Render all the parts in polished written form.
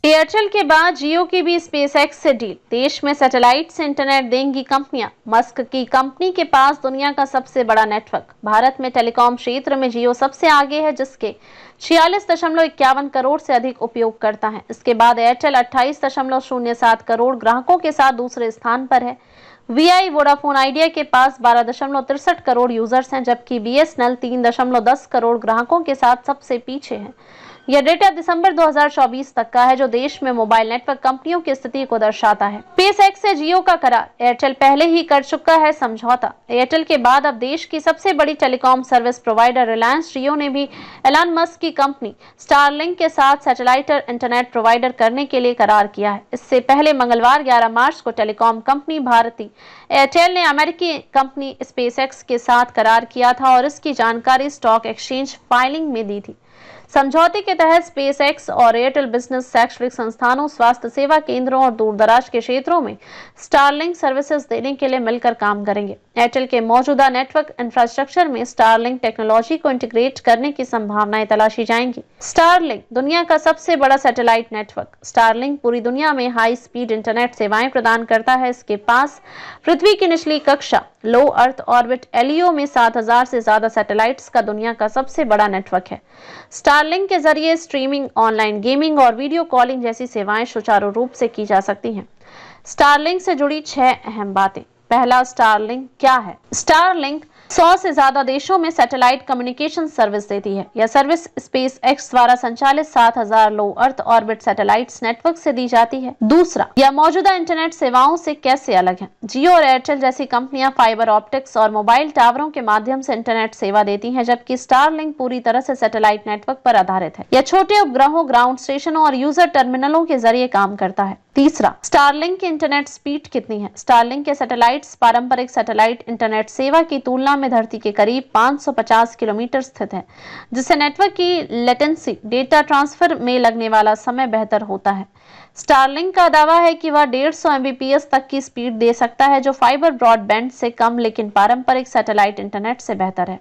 Airtel के बाद जियो की भी स्पेसएक्स से डील। देश में सैटेलाइट से इंटरनेट देंगी कंपनियां। मस्क की कंपनी के पास दुनिया का सबसे बड़ा नेटवर्क। भारत में टेलीकॉम क्षेत्र में जियो सबसे आगे है, जिसके 46.51 करोड़ से अधिक उपयोगकर्ता हैं। इसके बाद एयरटेल 28.07 करोड़ ग्राहकों के साथ दूसरे स्थान पर है। वीआई वोडाफोन आइडिया के पास 12.63 करोड़ यूजर्स हैं, जबकि बीएसएनएल 3.10 करोड़ ग्राहकों के साथ सबसे पीछे है। यह डेटा दिसंबर 2024 तक का है, जो देश में मोबाइल नेटवर्क कंपनियों की स्थिति को दर्शाता है। स्पेसएक्स से जियो का करार। एयरटेल पहले ही कर चुका है समझौता। एयरटेल के बाद अब देश की सबसे बड़ी टेलीकॉम सर्विस प्रोवाइडर रिलायंस जियो ने भी एलन मस्क की कंपनी स्टारलिंक के साथ सैटेलाइट इंटरनेट प्रोवाइडर करने के लिए करार किया है। इससे पहले मंगलवार 11 मार्च को टेलीकॉम कंपनी भारती एयरटेल ने अमेरिकी कंपनी स्पेसएक्स के साथ करार किया था और इसकी जानकारी स्टॉक एक्सचेंज फाइलिंग में दी थी। समझौते के तहत स्पेसएक्स और एयरटेल बिजनेस शैक्षणिक संस्थानों, स्वास्थ्य सेवा केंद्रों और दूरदराज के क्षेत्रों में स्टारलिंक सर्विसेज देने के लिए मिलकर काम करेंगे। एयरटेल के मौजूदा नेटवर्क इंफ्रास्ट्रक्चर में स्टारलिंक टेक्नोलॉजी को इंटीग्रेट करने की संभावनाएं तलाशी जाएंगी। स्टारलिंक दुनिया का सबसे बड़ा सैटेलाइट नेटवर्क। स्टारलिंक पूरी दुनिया में हाई स्पीड इंटरनेट सेवाएं प्रदान करता है। इसके पास पृथ्वी की निचली कक्षा लो अर्थ ऑर्बिट एलईओ में 7000 से ज्यादा सैटेलाइट्स का दुनिया का सबसे बड़ा नेटवर्क है। स्टारलिंक के जरिए स्ट्रीमिंग, ऑनलाइन गेमिंग और वीडियो कॉलिंग जैसी सेवाएं सुचारू रूप से की जा सकती हैं। स्टारलिंक से जुड़ी 6 अहम बातें। पहला, स्टारलिंक क्या है? स्टारलिंक 100 से ज्यादा देशों में सैटेलाइट कम्युनिकेशन सर्विस देती है। यह सर्विस स्पेसएक्स द्वारा संचालित 7000 लो अर्थ ऑर्बिट सैटेलाइट्स नेटवर्क से दी जाती है। दूसरा, यह मौजूदा इंटरनेट सेवाओं से कैसे अलग है? जियो और एयरटेल जैसी कंपनियां फाइबर ऑप्टिक्स और मोबाइल टावरों के माध्यम से इंटरनेट सेवा देती हैं, जबकि स्टारलिंक पूरी तरह से सैटेलाइट नेटवर्क पर आधारित है। यह छोटे उपग्रहों, ग्राउंड स्टेशनों और यूजर टर्मिनलों के जरिए काम करता है। तीसरा, स्टारलिंक की इंटरनेट स्पीड कितनी है? स्टारलिंक के सैटेलाइट्स पारंपरिक सैटेलाइट इंटरनेट सेवा की तुलना में धरती के करीब 550 किलोमीटर स्थित है, जिससे नेटवर्क की लेटेंसी, डेटा ट्रांसफर में लगने वाला समय बेहतर होता है। स्टारलिंक का दावा है कि वह 150 एमबीपीएस तक की स्पीड दे सकता है, जो फाइबर ब्रॉडबैंड से कम लेकिन पारंपरिक सैटेलाइट इंटरनेट से बेहतर है।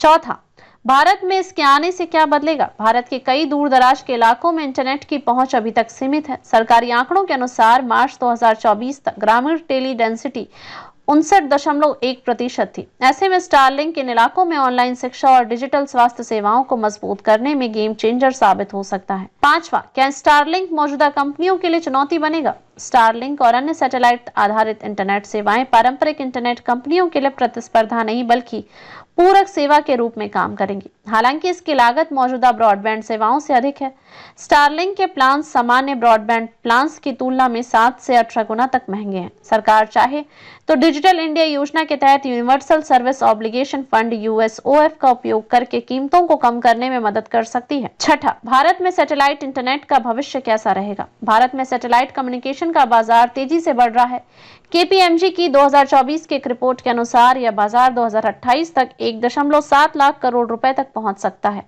चौथा, भारत में इसके आने से क्या बदलेगा? भारत के कई दूर दराज के इलाकों में इंटरनेट की पहुंच अभी तक सीमित है। सरकारी आंकड़ों के अनुसार मार्च 2024 तक ग्रामीण टेली डेंसिटी 59.1% थी। ऐसे में स्टारलिंक इन इलाकों में ऑनलाइन शिक्षा और डिजिटल स्वास्थ्य सेवाओं को मजबूत करने में गेम चेंजर साबित हो सकता है। पांचवा, क्या स्टारलिंक मौजूदा कंपनियों के लिए चुनौती बनेगा? स्टारलिंक और अन्य सैटेलाइट आधारित इंटरनेट सेवाएं पारंपरिक इंटरनेट कंपनियों के लिए प्रतिस्पर्धा नहीं बल्कि पूरक सेवा के रूप में काम करेंगी। हालांकि इसकी लागत मौजूदा ब्रॉडबैंड सेवाओं से अधिक है। स्टारलिंक के प्लान सामान्य ब्रॉडबैंड प्लान्स की तुलना में 7 से 18 गुना तक महंगे हैं। सरकार चाहे तो डिजिटल इंडिया योजना के तहत universal service obligation fund USOF का उपयोग करके कीमतों को कम करने में मदद कर सकती है। छठा, भारत में सैटेलाइट इंटरनेट का भविष्य कैसा रहेगा? भारत में सैटेलाइट कम्युनिकेशन का बाजार तेजी से बढ़ रहा है। केपीएमजी की 2024 की एक रिपोर्ट के अनुसार यह बाजार 2028 तक 1.7 लाख करोड़ रुपए तक पहुंच सकता है।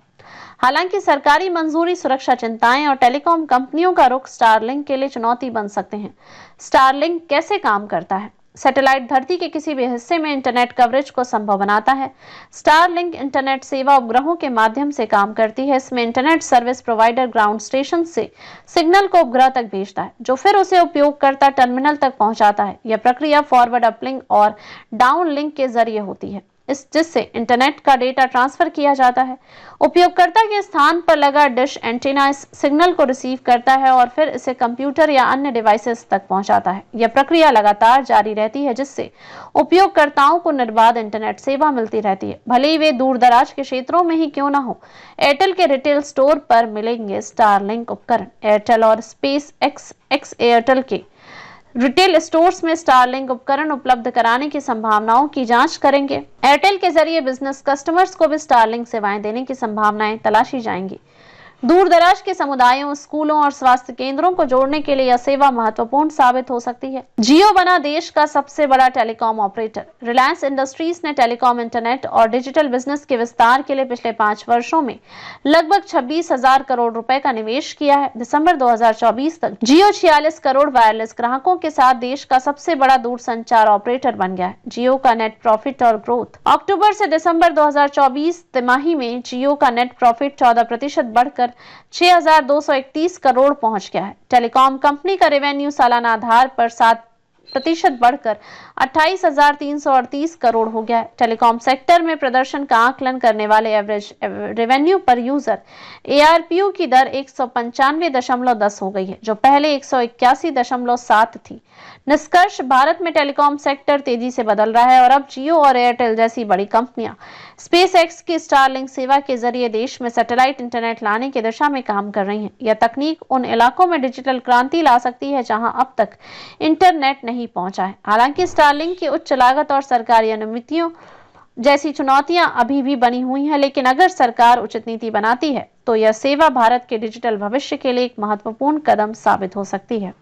हालांकि सरकारी मंजूरी, सुरक्षा चिंताएं और टेलीकॉम कंपनियों का रुख स्टारलिंक के लिए चुनौती बन सकते हैं। स्टारलिंक कैसे काम करता है? सैटेलाइट धरती के किसी भी हिस्से में इंटरनेट कवरेज को संभव बनाता है। स्टारलिंक इंटरनेट सेवा उपग्रहों के माध्यम से काम करती है। इसमें internet service provider ground station से सिग्नल को उपग्रह तक भेजता है, जो फिर उसे उपयोगकर्ता टर्मिनल तक पहुंचाता है। यह प्रक्रिया फॉरवर्ड अपलिंक और डाउन लिंक के जरिए होती है, जिससे इंटरनेट का डेटा ट्रांसफर किया जाता है। उपयोगकर्ता के स्थान पर लगा डिश एंटीना इस सिग्नल को रिसीव करता है और फिर इसे कंप्यूटर या अन्य डिवाइसेस तक पहुंचाता है। यह प्रक्रिया लगातार जारी रहती है, जिससे उपयोगकर्ताओं को निर्बाध इंटरनेट सेवा मिलती रहती है, भले ही वे दूर दराज के क्षेत्रों में ही क्यों न हो। एयरटेल के रिटेल स्टोर पर मिलेंगे स्टारलिंक उपकरण। एयरटेल और स्पेसएक्स एयरटेल के रिटेल स्टोर्स में स्टारलिंक उपकरण उपलब्ध कराने की संभावनाओं की जांच करेंगे। एयरटेल के जरिए बिजनेस कस्टमर्स को भी स्टारलिंक सेवाएं देने की संभावनाएं तलाशी जाएंगी। दूर दराज के समुदायों, स्कूलों और स्वास्थ्य केंद्रों को जोड़ने के लिए यह सेवा महत्वपूर्ण साबित हो सकती है। जियो बना देश का सबसे बड़ा टेलीकॉम ऑपरेटर। रिलायंस इंडस्ट्रीज ने टेलीकॉम, इंटरनेट और डिजिटल बिजनेस के विस्तार के लिए पिछले 5 वर्षों में लगभग 26,000 करोड़ रुपए का निवेश किया है। दिसंबर 2024 तक जियो 46 करोड़ वायरलेस ग्राहकों के साथ देश का सबसे बड़ा दूरसंचार ऑपरेटर बन गया है। जियो का नेट प्रॉफिट और ग्रोथ। अक्टूबर से दिसंबर 2024 तिमाही में जियो का नेट प्रॉफिट 14% बढ़कर बढ़कर 6,231 करोड़ पहुंच गया है। टेलीकॉम कंपनी का रेवेन्यू सालाना आधार पर 7% बढ़कर 28,338 करोड़ हो गया है। टेलीकॉम सेक्टर में प्रदर्शन का आकलन करने वाले एवरेज रेवेन्यू पर यूजर ARPU की दर 195.10 हो गई है, जो पहले 181.7 थी। निष्कर्ष, भारत में टेलीकॉम सेक्टर तेजी से बदल रहा है और अब जियो और एयरटेल जैसी बड़ी कंपनियां स्पेसएक्स की स्टारलिंक सेवा के जरिए देश में सैटेलाइट इंटरनेट लाने की दिशा में काम कर रही हैं। यह तकनीक उन इलाकों में डिजिटल क्रांति ला सकती है जहां अब तक इंटरनेट नहीं पहुंचा है। हालांकि स्टारलिंक की उच्च लागत और सरकारी अनुमतियों जैसी चुनौतियां अभी भी बनी हुई हैं, लेकिन अगर सरकार उचित नीति बनाती है तो यह सेवा भारत के डिजिटल भविष्य के लिए एक महत्वपूर्ण कदम साबित हो सकती है।